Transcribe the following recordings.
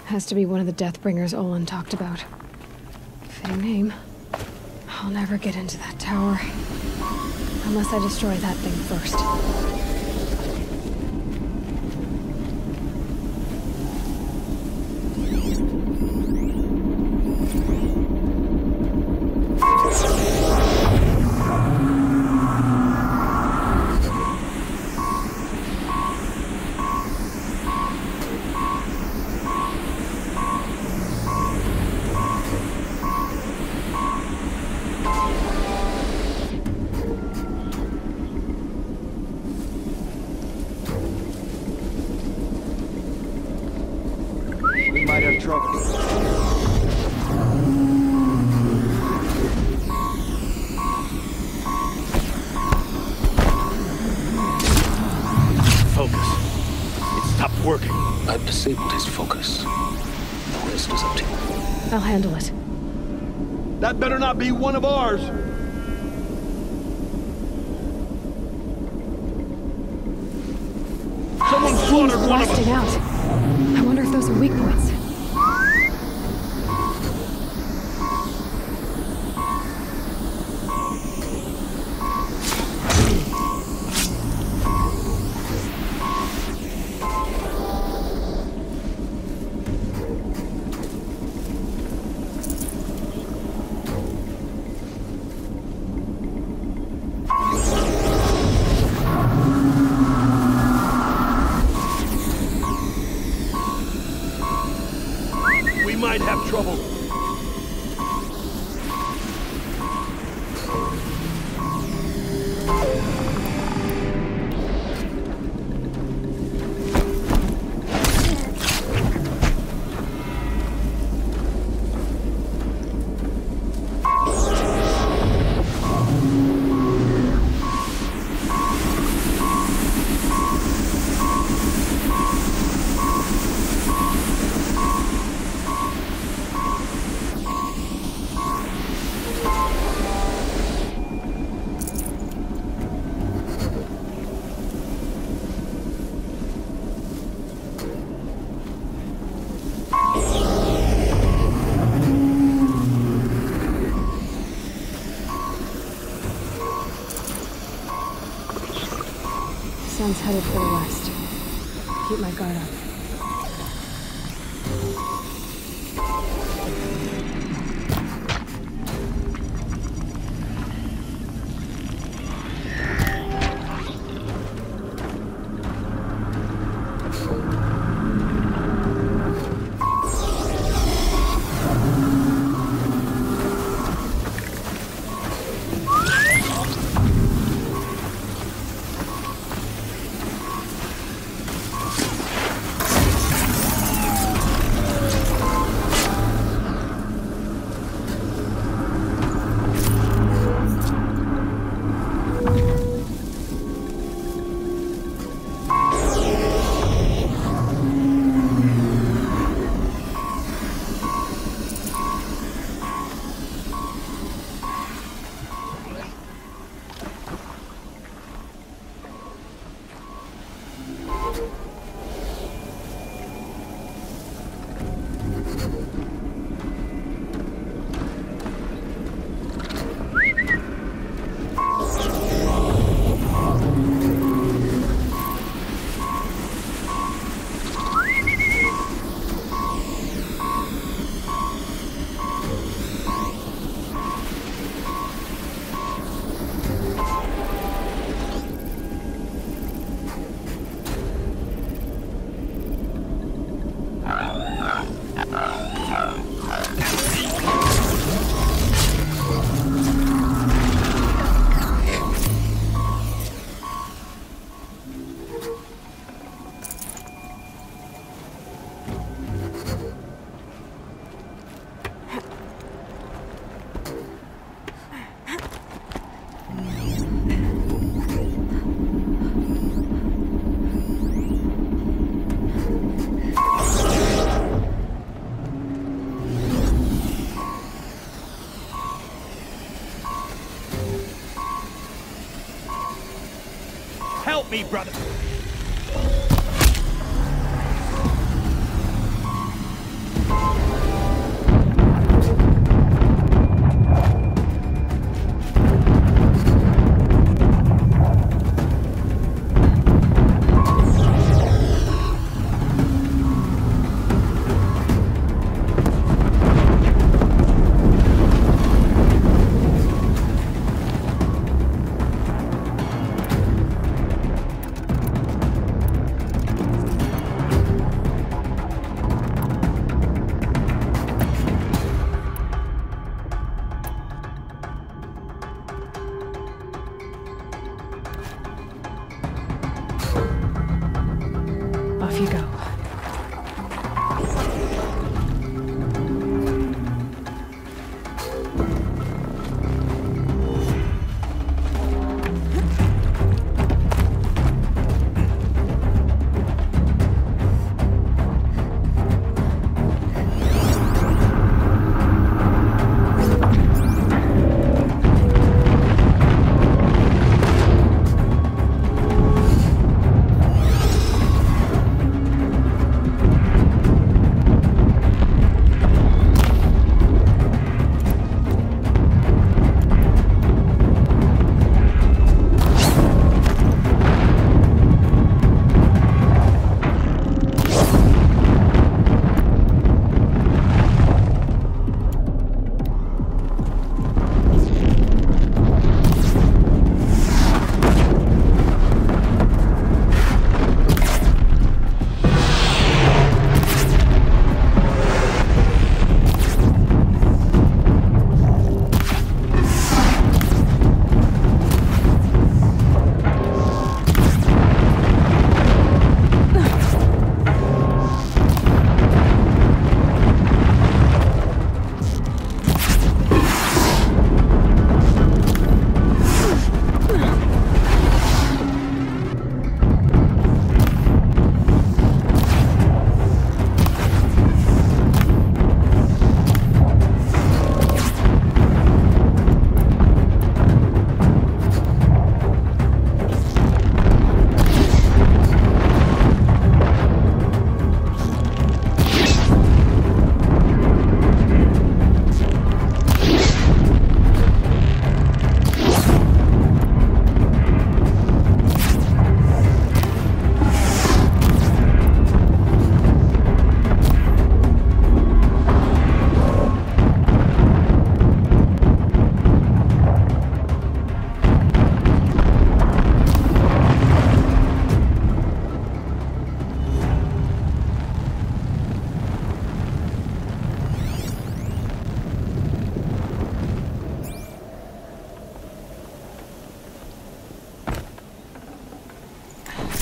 Has to be one of the Deathbringers Olin talked about. Fitting name. I'll never get into that tower. Unless I destroy that thing first. Disabled his focus. The rest is up to you. I'll handle it. That better not be one of ours! Someone slaughtered one of us! Blasting out. I wonder if those are weak points. Sun's headed for the west. Keep my guard up. Help me, brother! Off you go.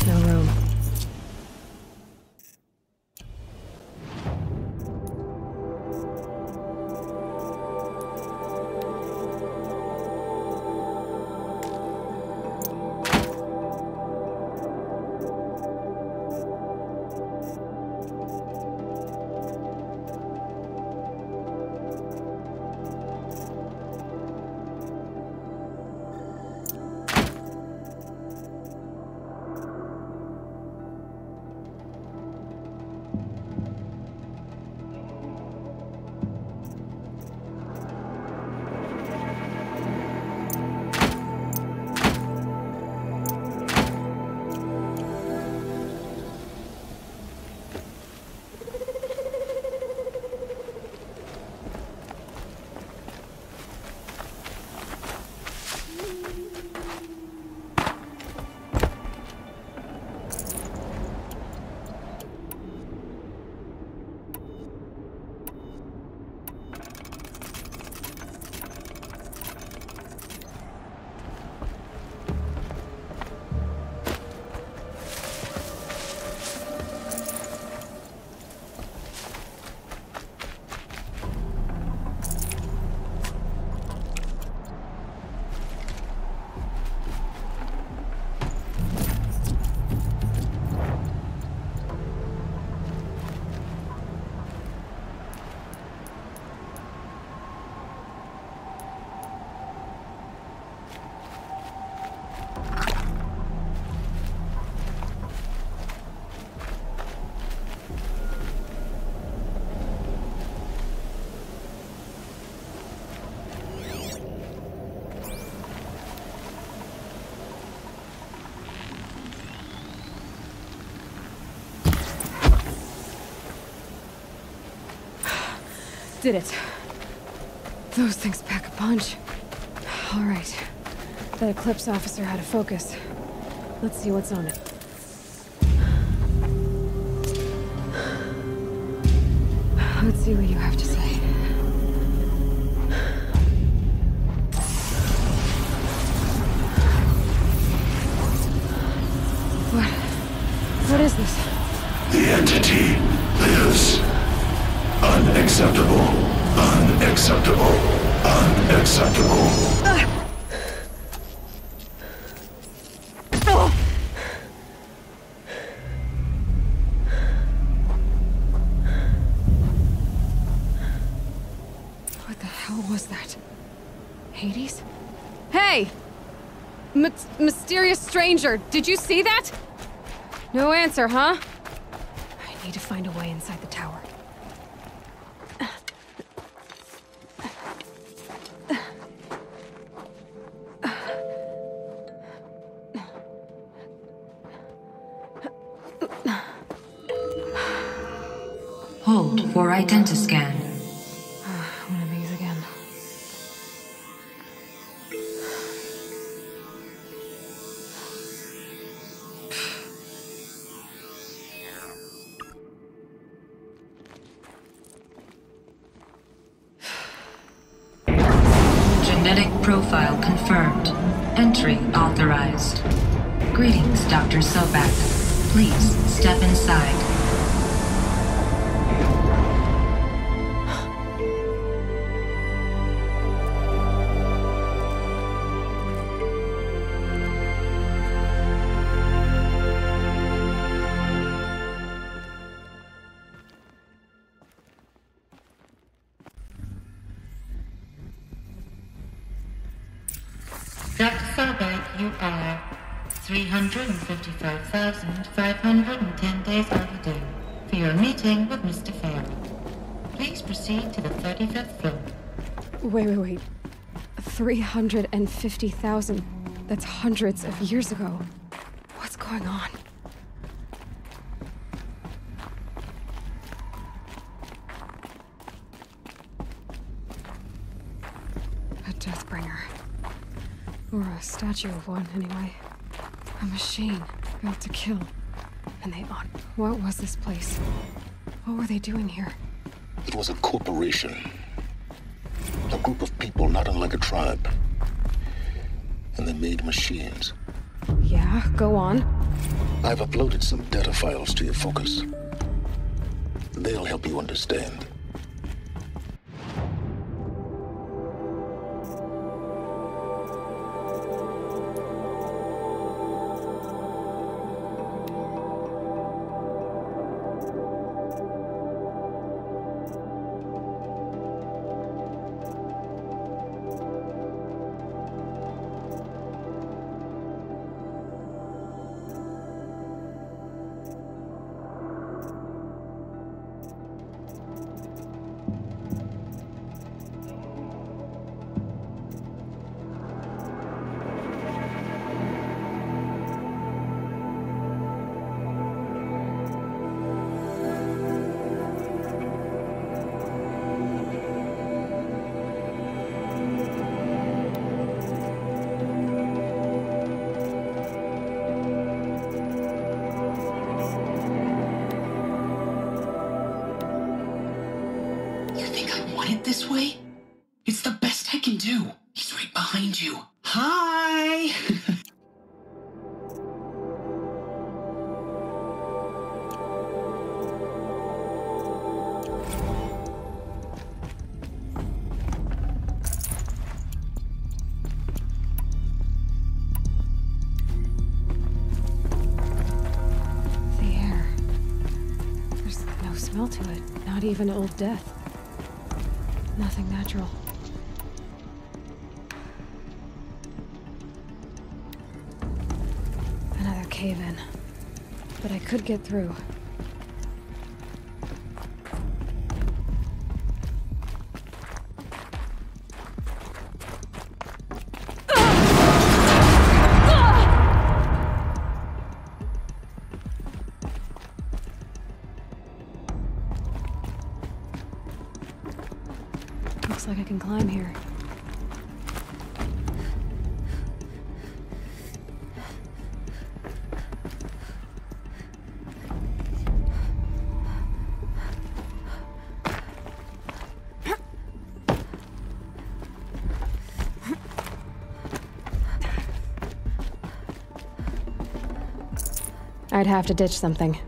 No room. Did it. Those things pack a punch. All right. That Eclipse officer had a focus. Let's see what's on it. Let's see what you have to say. What is this? Hades? Hey! Mysterious stranger, did you see that? No answer, huh? I need to find a way inside the tower. Hold for identiscan. One of these again. Genetic profile confirmed. Entry authorized. Greetings, Dr. Sobak. Please step inside. Dr. Sobak, you are 355,510 days overdue for your meeting with Mr. Farrell. Please proceed to the 35th floor. Wait. 350,000. That's hundreds of years ago. What's going on? A Deathbringer. Or a statue of one, anyway. A machine built to kill. And they on. What was this place? What were they doing here? It was a corporation. A group of people not unlike a tribe. And they made machines. Yeah, go on. I've uploaded some data files to your focus. They'll help you understand. This way? It's the best I can do. He's right behind you. Hi! The air. There's no smell to it. Not even old death. Nothing natural. Another cave-in. But I could get through. Looks like I can climb here. I'd have to ditch something.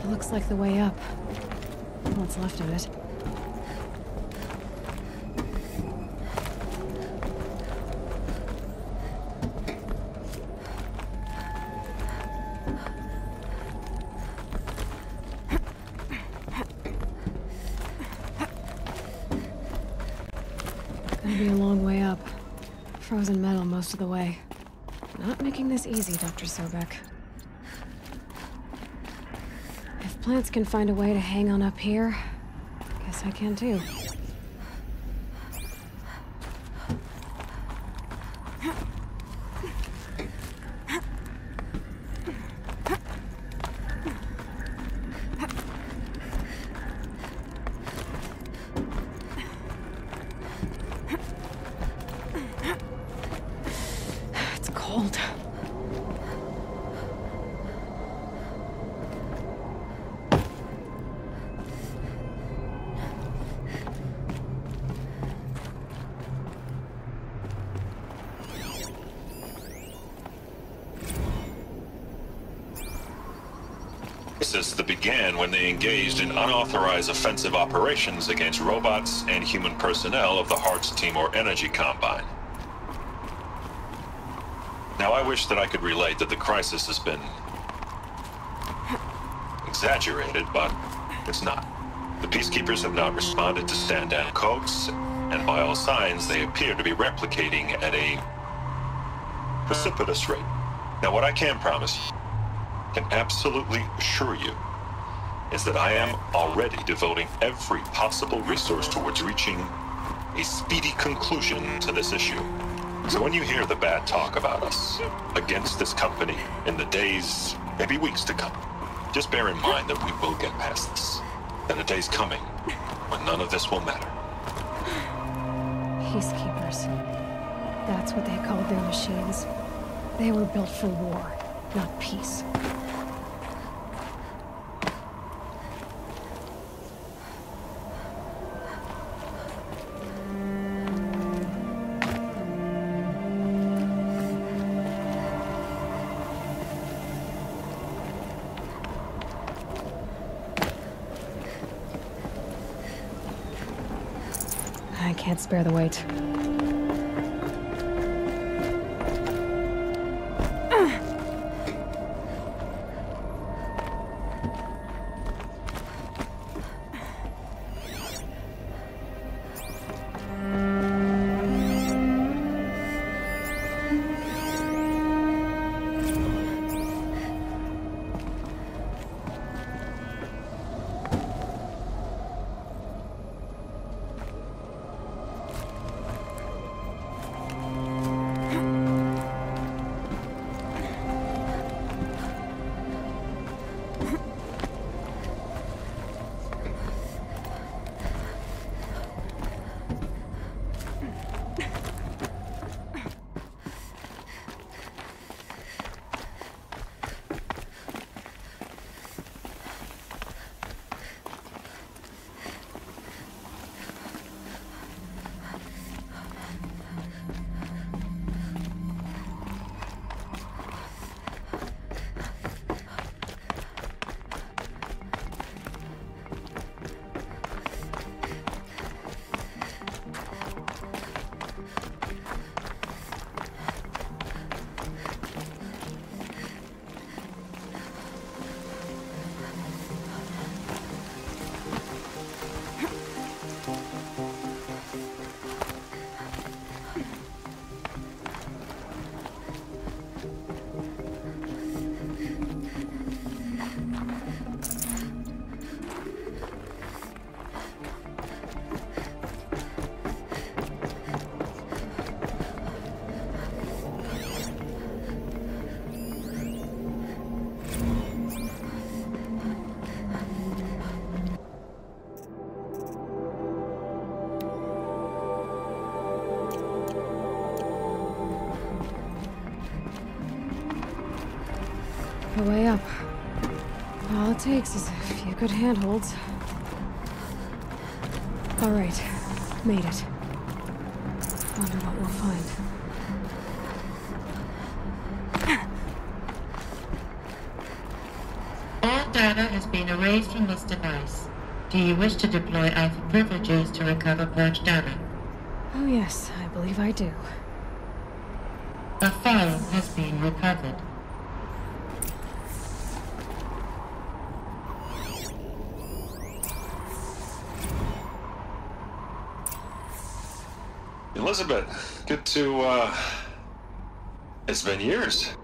It looks like the way up. What's left of it. Gonna be a long way up. Frozen metal most of the way. Not making this easy, Dr. Sobek. If plants can find a way to hang on up here, guess I can too. It's cold. That began when they engaged in unauthorized offensive operations against robots and human personnel of the Hearts Timor Energy Combine. Now, I wish that I could relate that the crisis has been exaggerated, but it's not. The Peacekeepers have not responded to stand-down codes, and by all signs, they appear to be replicating at a precipitous rate. Now, what I can promise you, can absolutely assure you, is that I am already devoting every possible resource towards reaching a speedy conclusion to this issue. So when you hear the bad talk about us against this company in the days, maybe weeks to come, just bear in mind that we will get past this. That a day's coming when none of this will matter. Peacekeepers. That's what they called their machines. They were built for war, not peace. I can't spare the weight. The way up. All it takes is a few good handholds. All right, made it. Wonder what we'll find. Air data has been erased from this device. Do you wish to deploy Alpha privileges to recover purged data? Oh yes, I believe I do. A file has been recovered. Elizabeth, good to, it's been years.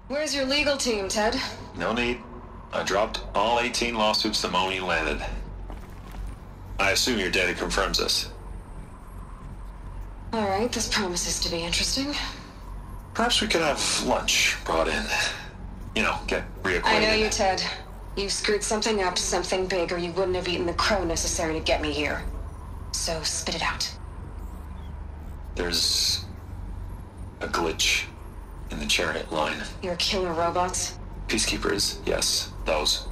Where's your legal team, Ted? No need. I dropped all 18 lawsuits the moment you landed. I assume your data confirms this. Alright, this promises to be interesting. Perhaps we could have lunch brought in. You know, get reacquainted. I know you, Ted. You screwed something up, something big, or you wouldn't have eaten the crow necessary to get me here. So, spit it out. There's a glitch in the chariot line. Your killer robots? Peacekeepers, yes, those.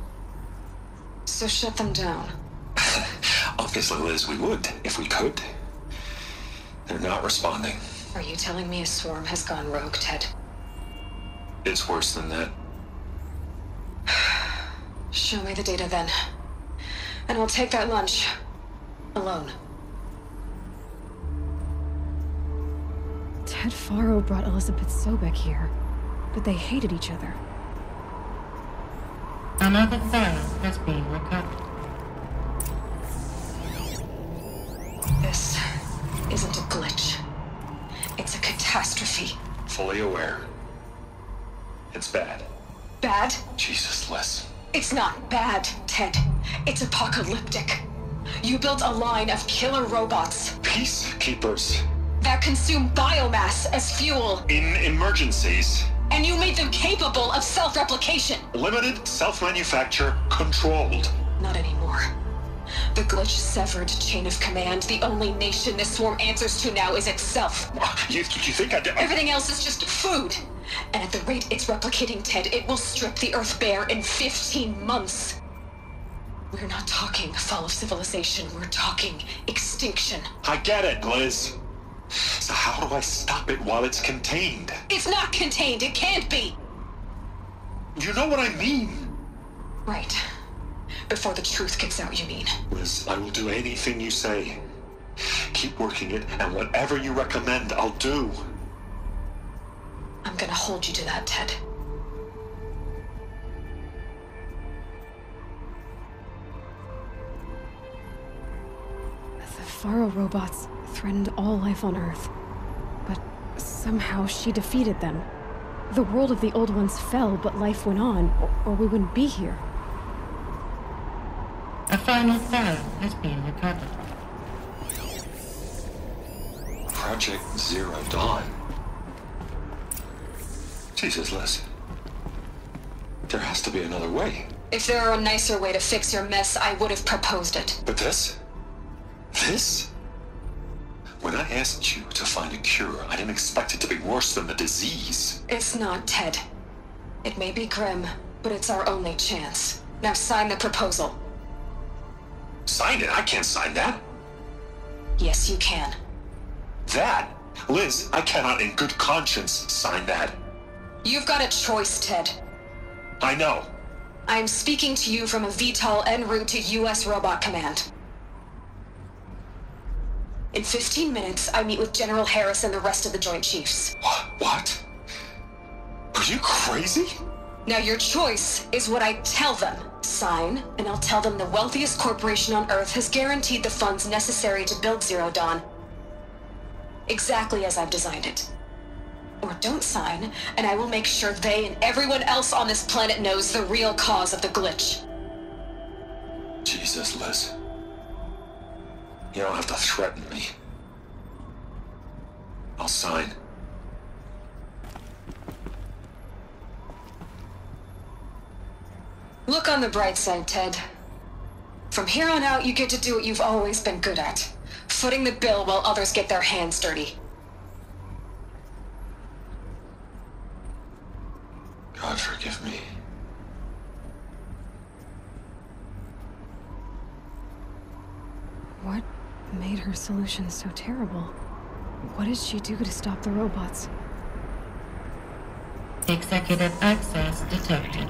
So shut them down. Obviously, Liz, we would, if we could. They're not responding. Are you telling me a swarm has gone rogue, Ted? It's worse than that. Show me the data then. And I'll take that lunch. Alone. Ted Faro brought Elizabeth Sobek here, but they hated each other. Another file has been recovered. This isn't a glitch. It's a catastrophe. Fully aware. It's bad. Bad? Jesus, Liz. It's not bad, Ted. It's apocalyptic. You built a line of killer robots Peacekeepers. that consume biomass as fuel, In emergencies. and you made them capable of self-replication. Limited, self-manufacture, controlled. Not anymore. The glitch severed chain of command. The only nation this swarm answers to now is itself. You think I did? Everything else is just food. And at the rate it's replicating, Ted, it will strip the Earth bare in 15 months. We're not talking fall of civilization. We're talking extinction. I get it, Liz. So how do I stop it while it's contained? It's not contained. It can't be. You know what I mean. Right. Before the truth gets out, you mean? Liz, I will do anything you say. Keep working it, and whatever you recommend, I'll do. I'm gonna hold you to that, Ted. The Faro robots threatened all life on Earth. But somehow she defeated them. The world of the old ones fell, but life went on, or we wouldn't be here. A final file has been recovered. Project Zero Dawn. Jesus, Liz. There has to be another way. If there were a nicer way to fix your mess, I would have proposed it. But this? This? When I asked you to find a cure, I didn't expect it to be worse than the disease. It's not, Ted. It may be grim, but it's our only chance. Now sign the proposal. Sign it? I can't sign that. Yes, you can. That? Liz, I cannot in good conscience sign that. You've got a choice, Ted. I know. I'm speaking to you from a VTOL en route to U.S. Robot Command. In 15 minutes, I meet with General Harris and the rest of the Joint Chiefs. What? Are you crazy? Now your choice is what I tell them. Sign, and I'll tell them the wealthiest corporation on Earth has guaranteed the funds necessary to build Zero Dawn. Exactly as I've designed it. Or don't sign, and I will make sure they and everyone else on this planet knows the real cause of the glitch. Jesus, Liz. You don't have to threaten me. I'll sign. Look on the bright side, Ted. From here on out, you get to do what you've always been good at. Footing the bill while others get their hands dirty. God forgive me. What made her solution so terrible? What did she do to stop the robots? Executive access detected.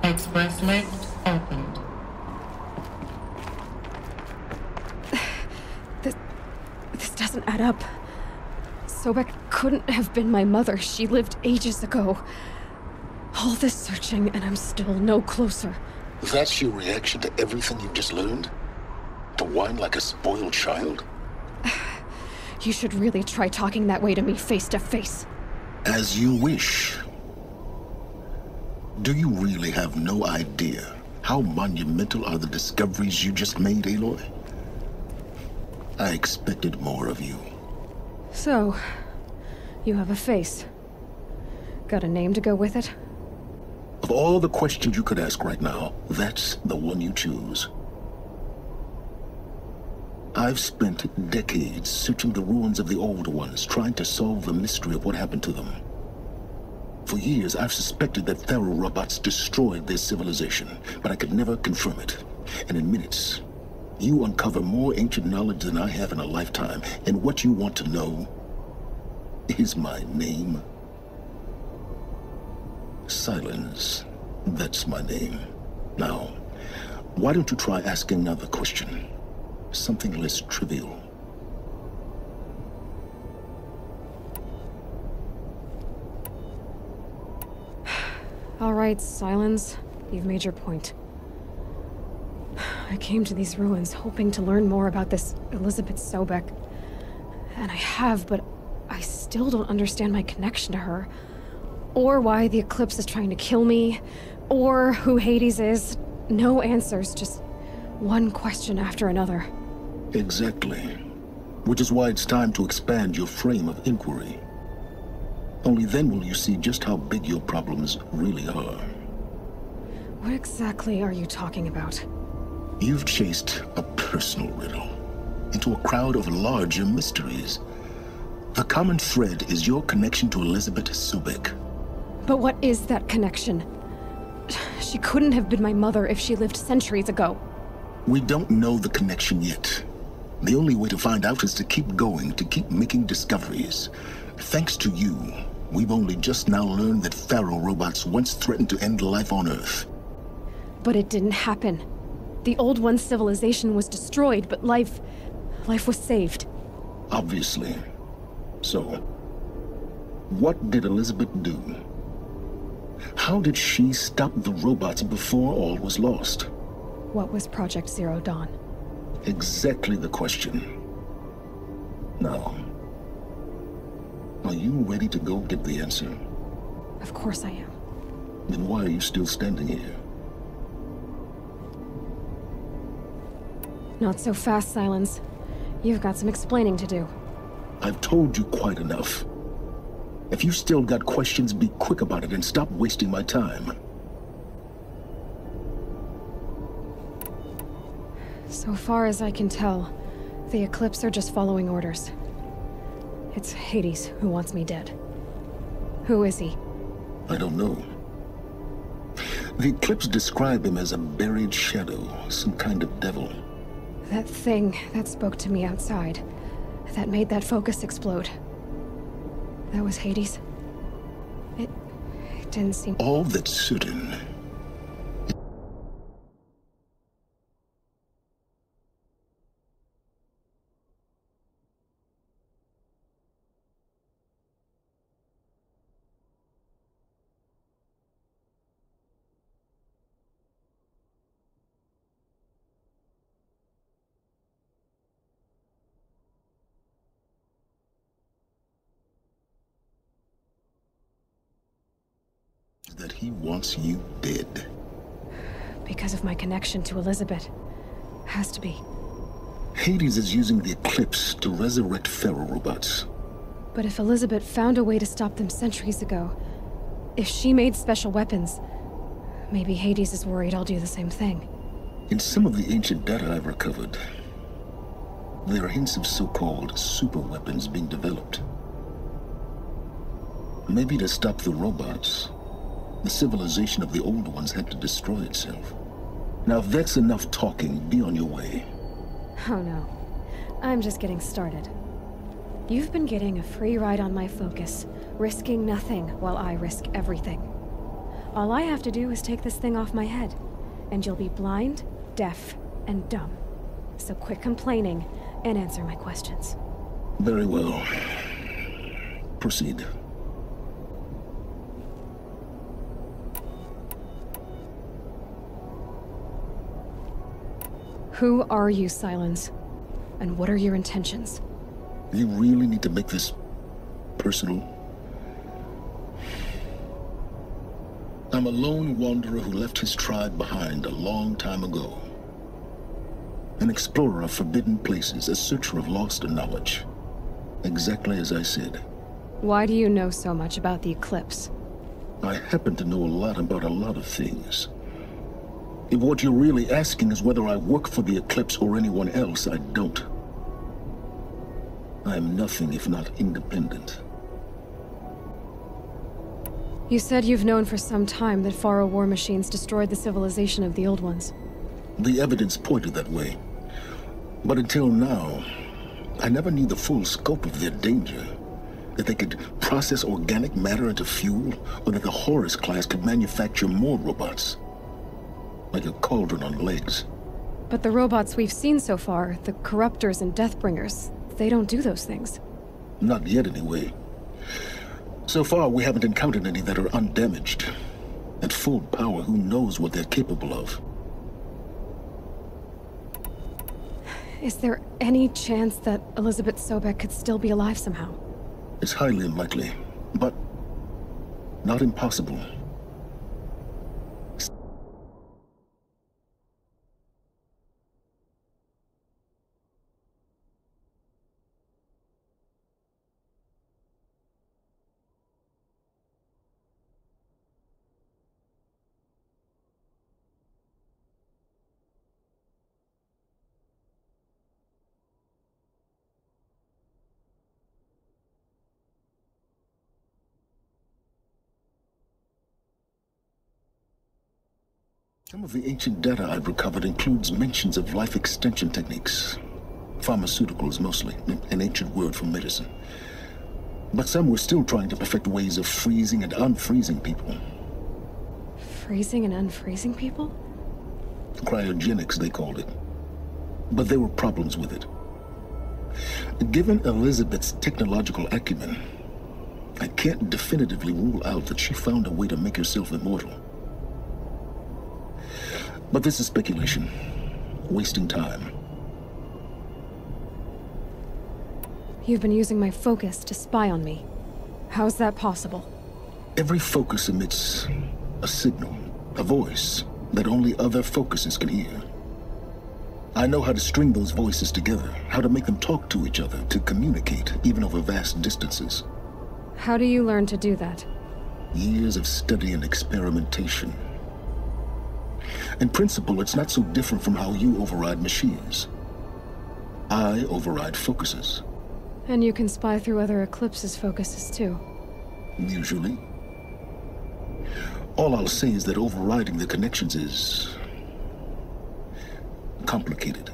Express lift opened. This doesn't add up. Sobek couldn't have been my mother. She lived ages ago. All this searching, and I'm still no closer. That's your reaction to everything you've just learned? To whine like a spoiled child? You should really try talking that way to me face to face. As you wish. Do you really have no idea how monumental are the discoveries you just made, Aloy? I expected more of you. So, you have a face. Got a name to go with it? Of all the questions you could ask right now, that's the one you choose. I've spent decades searching the ruins of the old ones, trying to solve the mystery of what happened to them. For years, I've suspected that Faro robots destroyed their civilization, but I could never confirm it. And in minutes, you uncover more ancient knowledge than I have in a lifetime, and what you want to know is my name. Sylens. That's my name. Now, why don't you try asking another question? Something less trivial. All right, Sylens. You've made your point. I came to these ruins hoping to learn more about this Elizabeth Sobek. And I have, but I still don't understand my connection to her. Or why the Eclipse is trying to kill me. Or who Hades is. No answers, just one question after another. Exactly. Which is why it's time to expand your frame of inquiry. Only then will you see just how big your problems really are. What exactly are you talking about? You've chased a personal riddle into a crowd of larger mysteries. The common thread is your connection to Elizabeth Sobek. But what is that connection? She couldn't have been my mother if she lived centuries ago. We don't know the connection yet. The only way to find out is to keep going, to keep making discoveries. Thanks to you, we've only just now learned that Faro robots once threatened to end life on Earth. But it didn't happen. The Old One's civilization was destroyed, but life was saved. Obviously. So, what did Elizabeth do? How did she stop the robots before all was lost? What was Project Zero Dawn? Exactly the question. Now, are you ready to go get the answer? Of course I am. Then why are you still standing here? Not so fast, Sylens. You've got some explaining to do. I've told you quite enough. If you still got questions, be quick about it and stop wasting my time. So far as I can tell, the Eclipse are just following orders. It's Hades who wants me dead. Who is he? I don't know. The Eclipse describe him as a buried shadow, some kind of devil. That thing that spoke to me outside, that made that focus explode. That was Hades. It didn't seem... All that's certain that he wants you dead. Because of my connection to Elizabeth. Has to be. Hades is using the Eclipse to resurrect Faro robots. But if Elizabeth found a way to stop them centuries ago, if she made special weapons, Maybe Hades is worried I'll do the same thing. In some of the ancient data I've recovered, there are hints of so-called super weapons being developed. Maybe to stop the robots, the civilization of the old ones had to destroy itself. Now, if that's enough talking, be on your way. Oh no. I'm just getting started. You've been getting a free ride on my focus, risking nothing while I risk everything. All I have to do is take this thing off my head, and you'll be blind, deaf, and dumb. So quit complaining and answer my questions. Very well. Proceed. Who are you, Sylens? And what are your intentions? You really need to make this personal? I'm a lone wanderer who left his tribe behind a long time ago. An explorer of forbidden places, a searcher of lost knowledge. Exactly as I said. Why do you know so much about the eclipse? I happen to know a lot about a lot of things. If what you're really asking is whether I work for the Eclipse or anyone else, I don't. I am nothing if not independent. You said you've known for some time that Faro war machines destroyed the civilization of the old ones. The evidence pointed that way. But until now, I never knew the full scope of their danger. That they could process organic matter into fuel, or that the Horus class could manufacture more robots. Like a cauldron on legs. But the robots we've seen so far, the Corruptors and Deathbringers, they don't do those things. Not yet, anyway. So far, we haven't encountered any that are undamaged. At full power, who knows what they're capable of? Is there any chance that Elizabeth Sobek could still be alive somehow? It's highly unlikely, but not impossible. Some of the ancient data I've recovered includes mentions of life extension techniques. Pharmaceuticals, mostly, an ancient word for medicine. But some were still trying to perfect ways of freezing and unfreezing people. Freezing and unfreezing people? Cryogenics, they called it. But there were problems with it. Given Elizabeth's technological acumen, I can't definitively rule out that she found a way to make herself immortal. But this is speculation. Wasting time. You've been using my focus to spy on me. How's that possible? Every focus emits a signal, a voice, that only other focuses can hear. I know how to string those voices together, how to make them talk to each other, to communicate, even over vast distances. How do you learn to do that? Years of study and experimentation. In principle, it's not so different from how you override machines. I override focuses. And you can spy through other Eclipse's focuses too. Usually. All I'll say is that overriding the connections is complicated.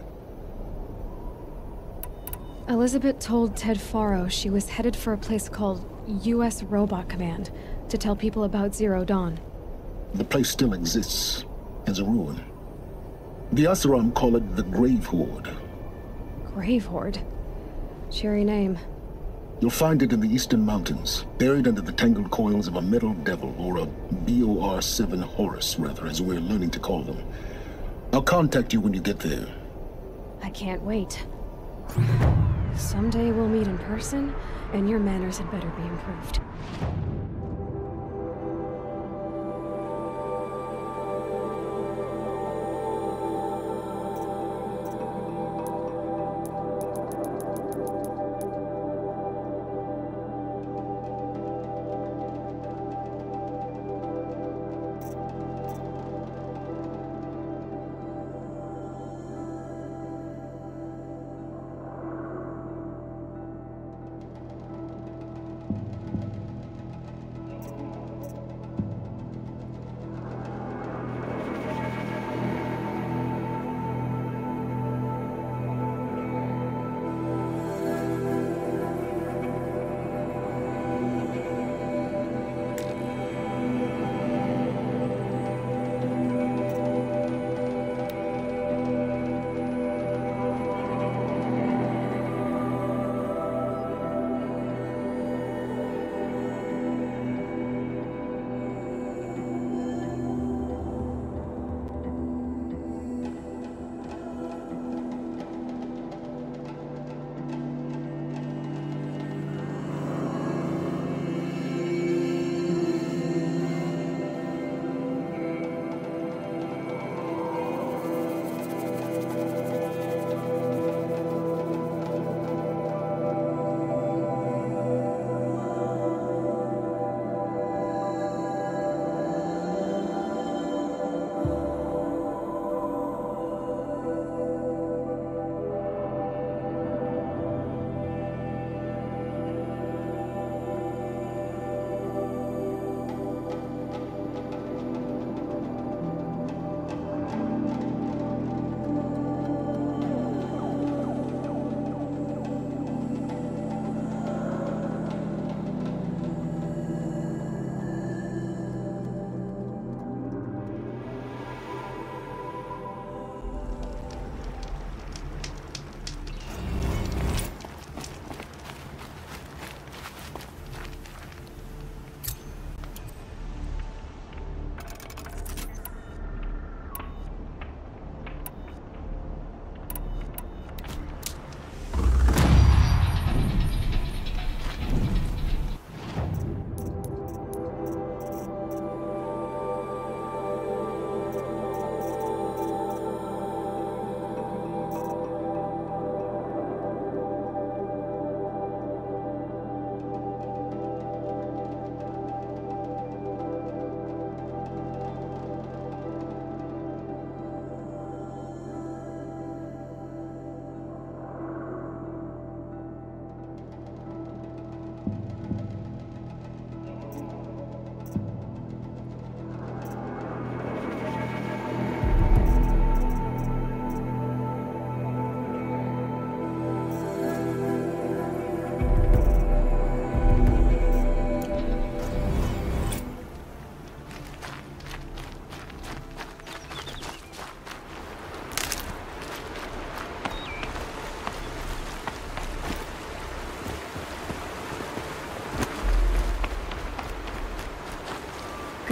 Elizabeth told Ted Faro she was headed for a place called U.S. Robot Command to tell people about Zero Dawn. The place still exists as a ruin. The Asuram call it the Grave Horde. Grave Horde? Cheery name. You'll find it in the Eastern Mountains, buried under the tangled coils of a Metal Devil, or a BOR-7 Horus, rather, as we're learning to call them. I'll contact you when you get there. I can't wait. Someday we'll meet in person, and your manners had better be improved.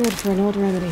good for an old remedy.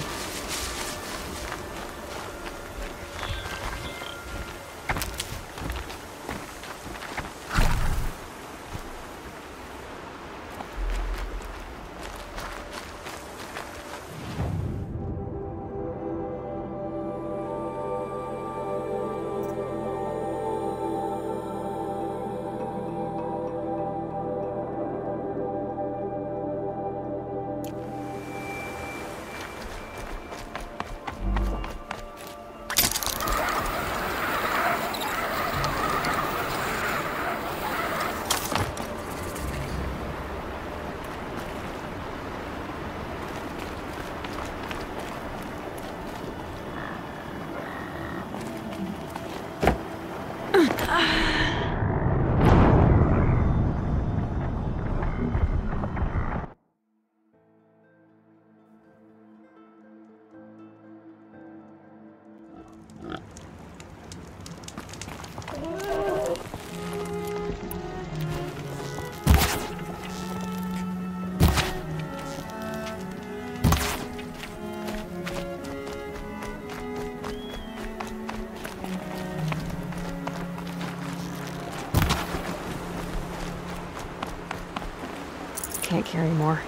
Can't carry more.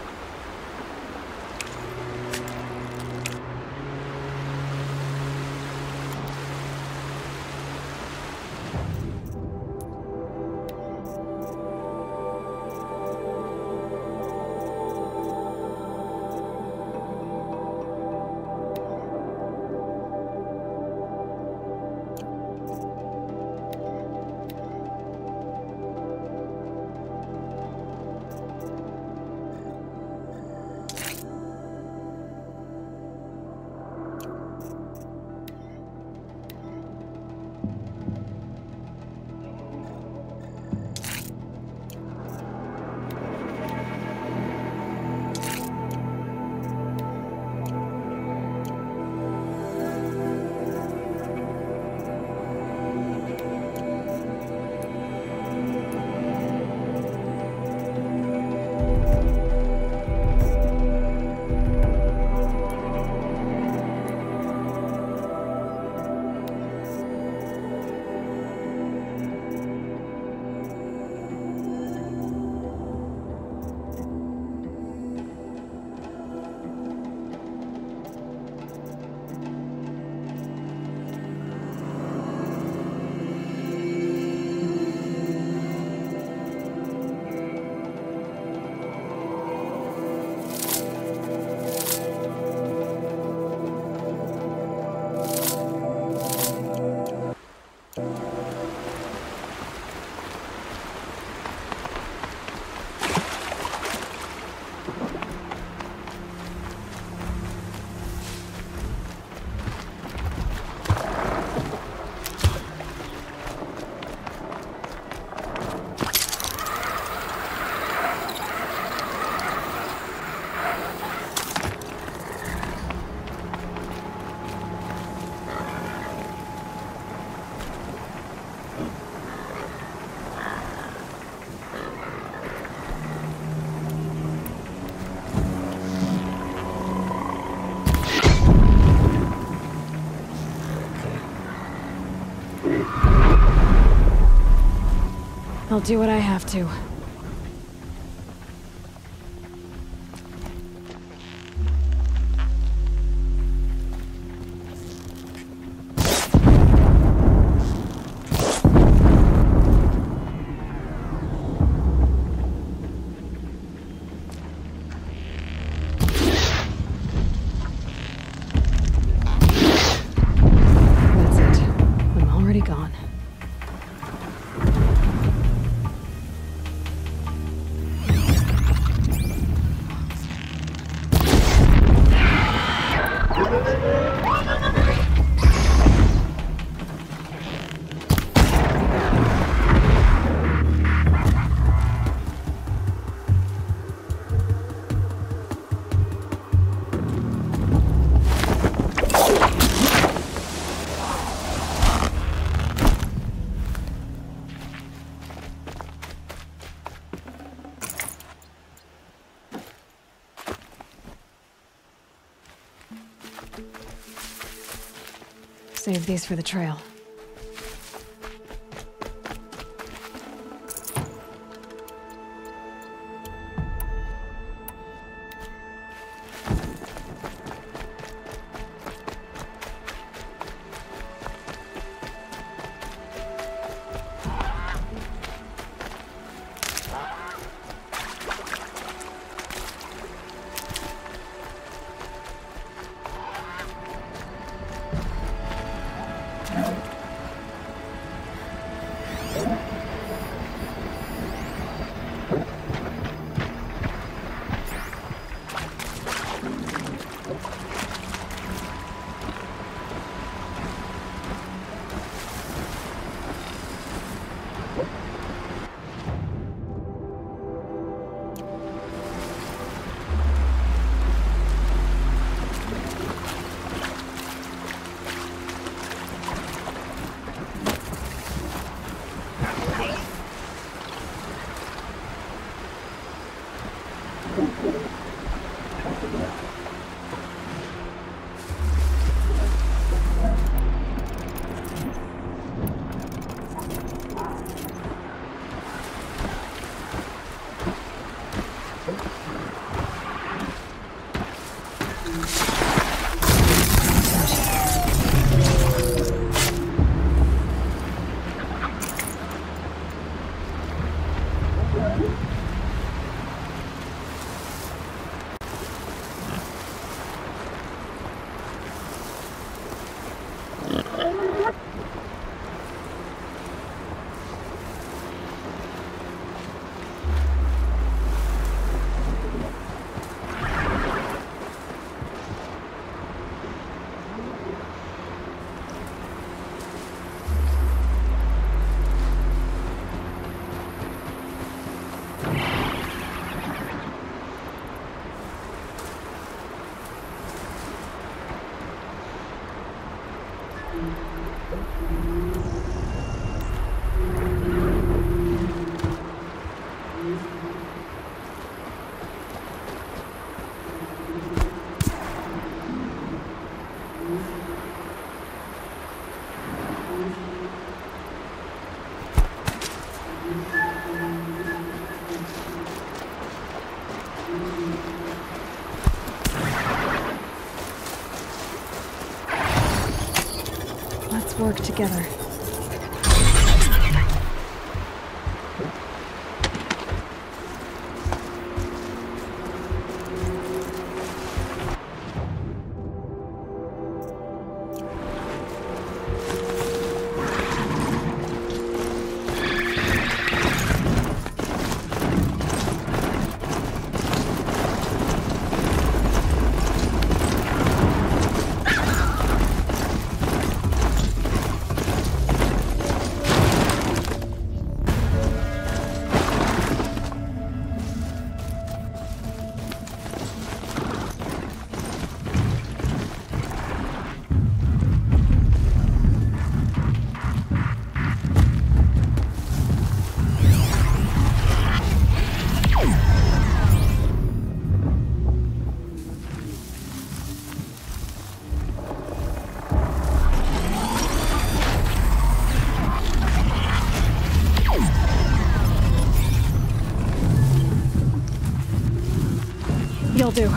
I'll do what I have to. That's it. I'm already gone. Save these for the trail. Let's work together. You'll do.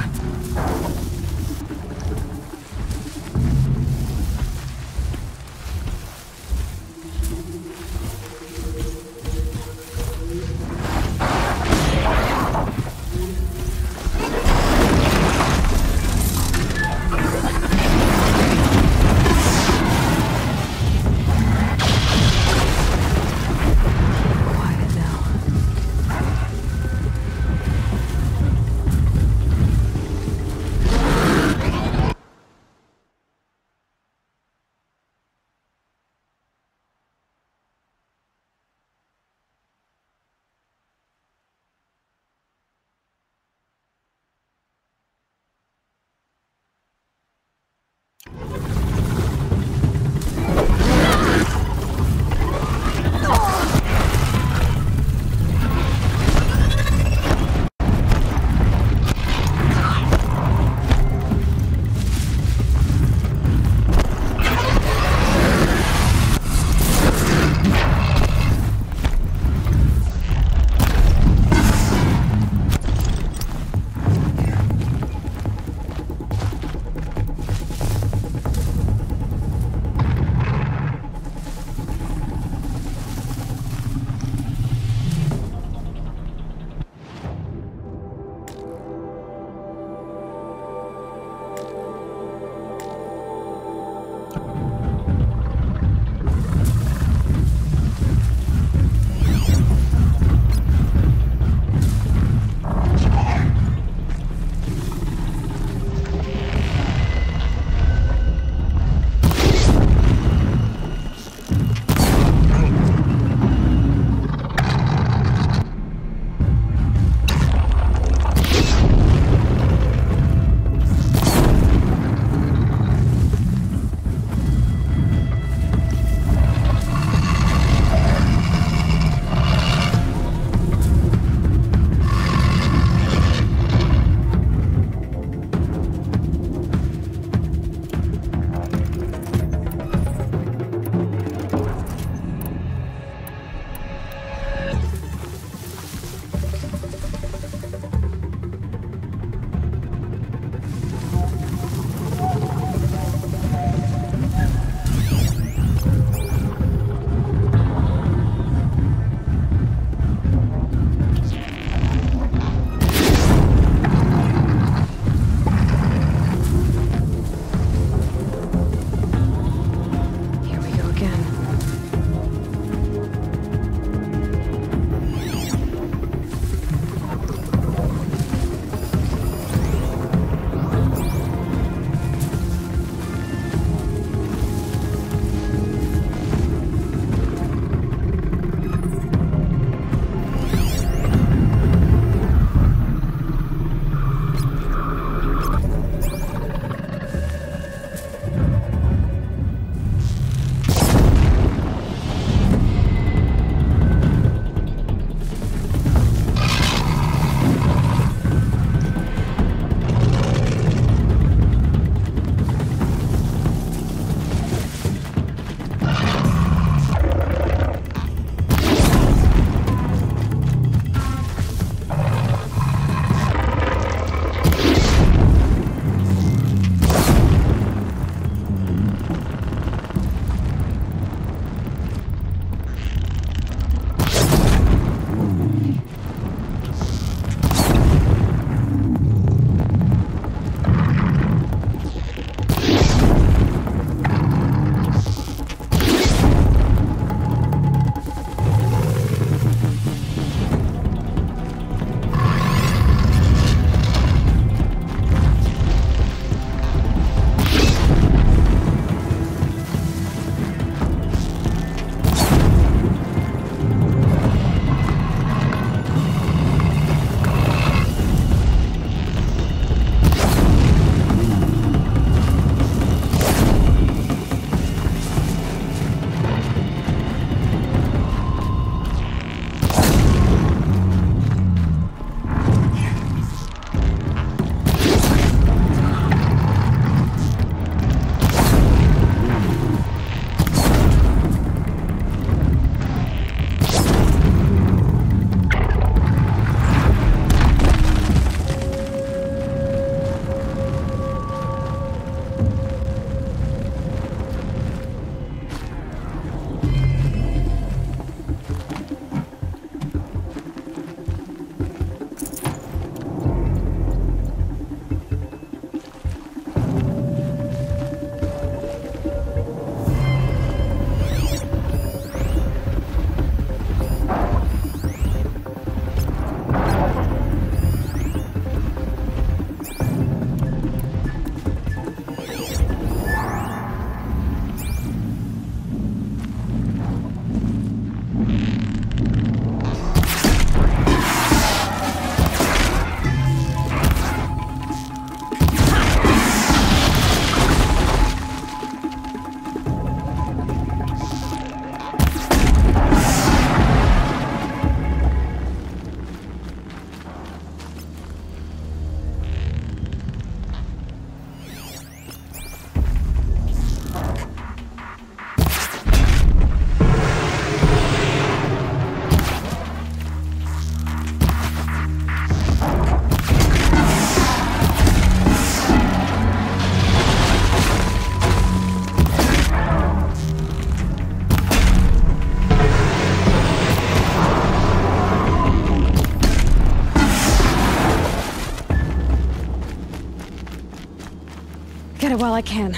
I can.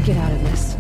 Get out of this.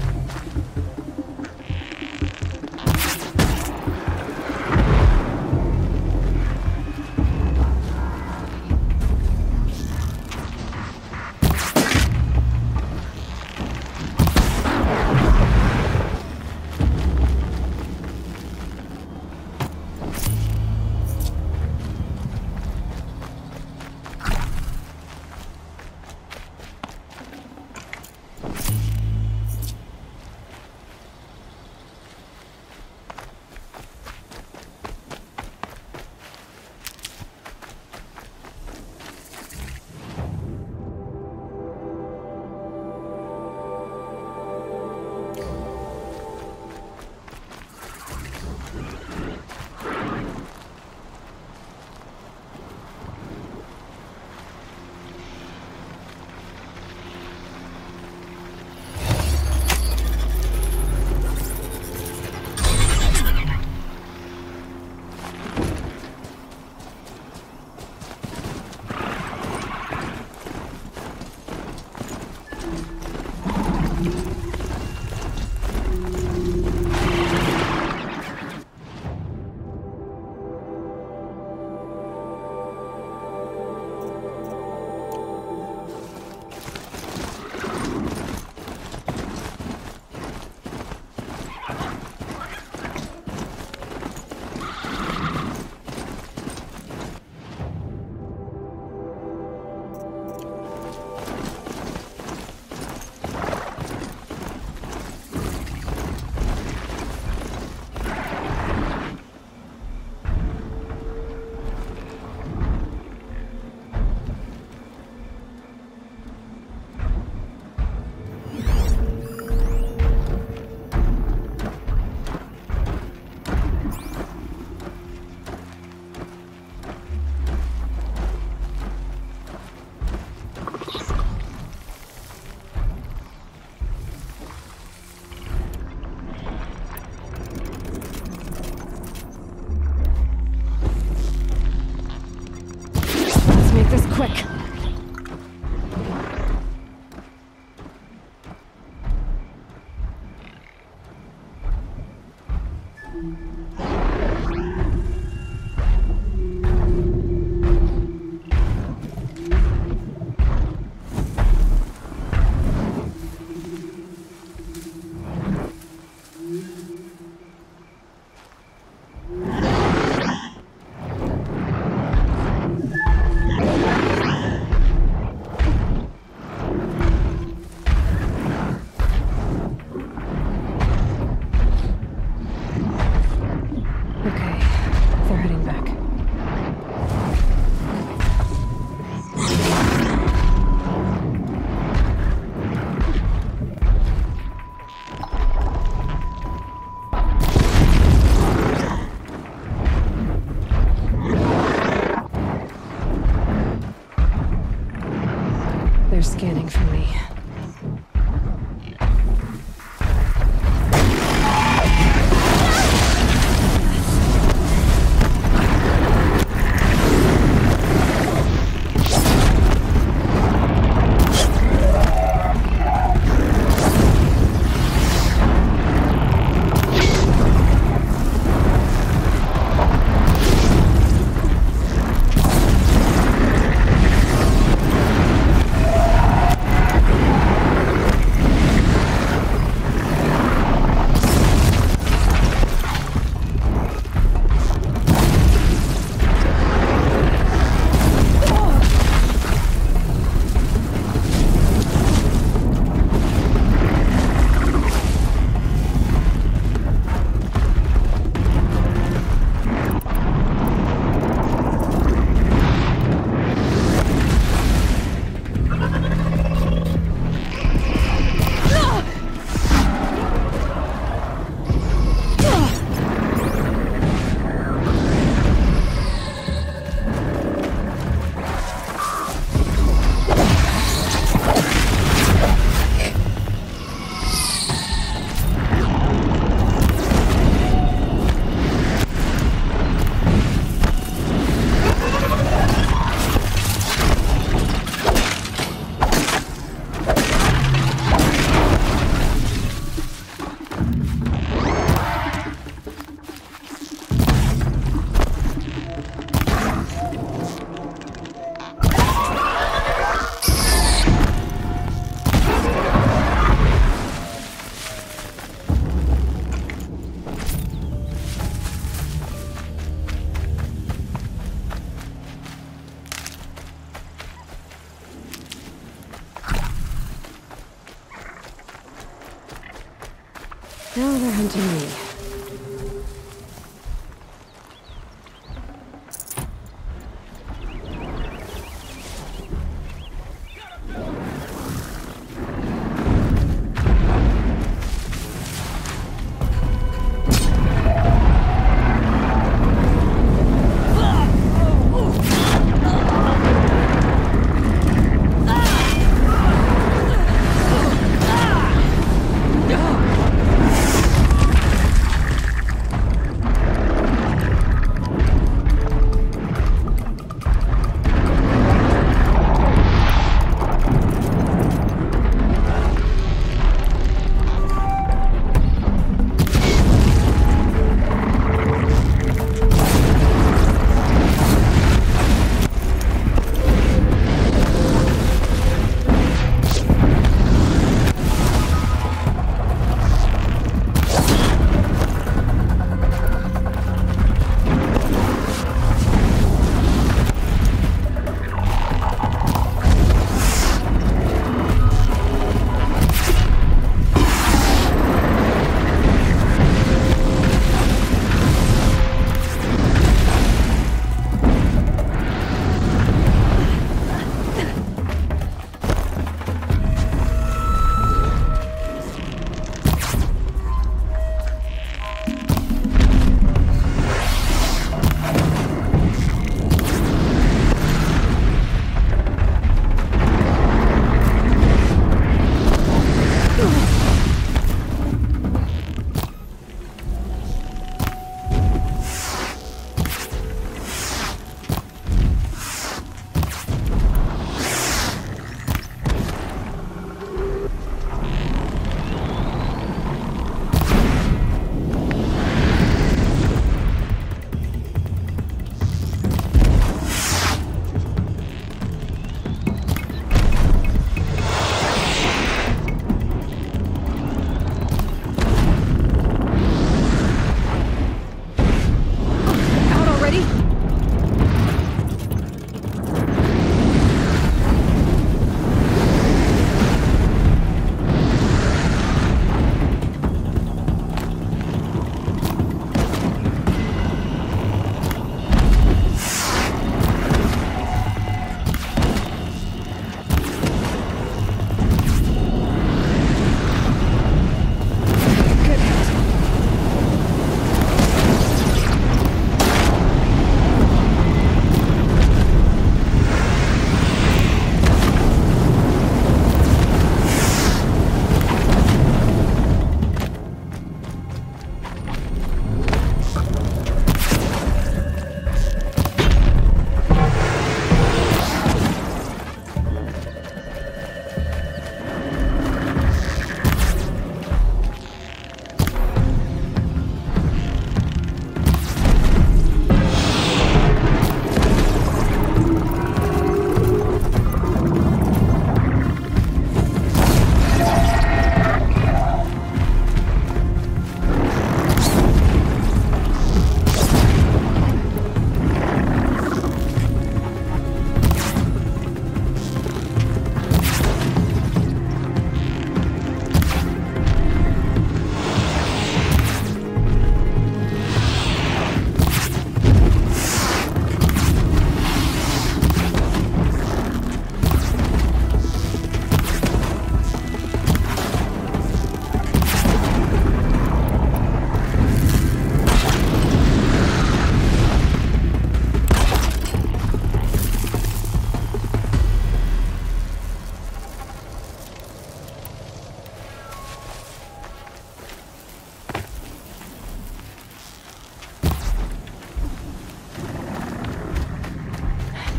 They're scanning for me. Now they're hunting me.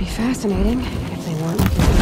fascinating if they weren't looking good.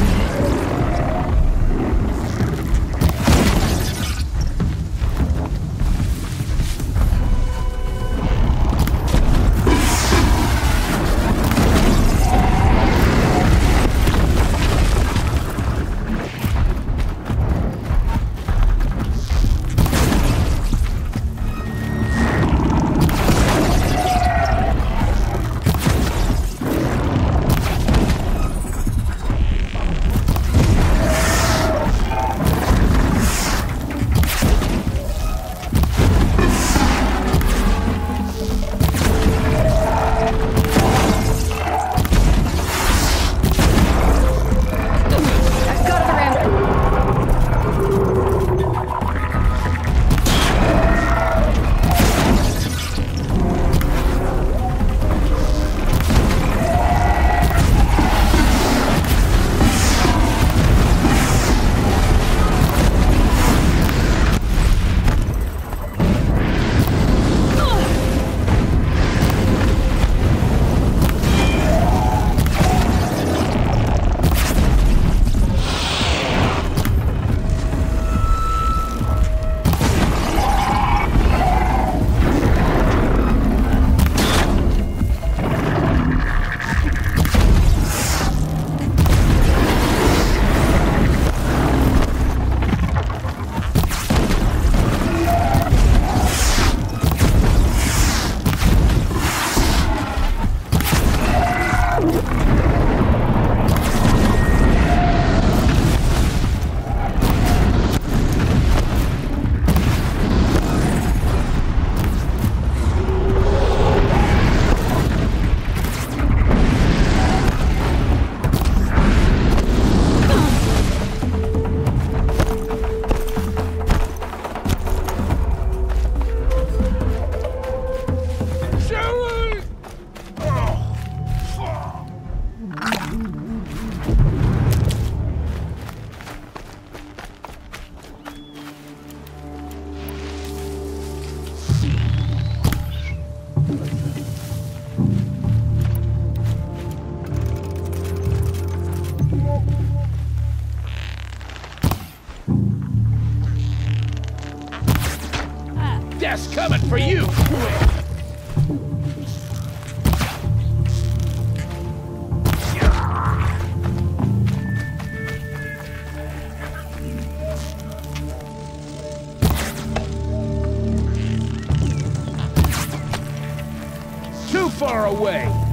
Death's coming for you! Too far away!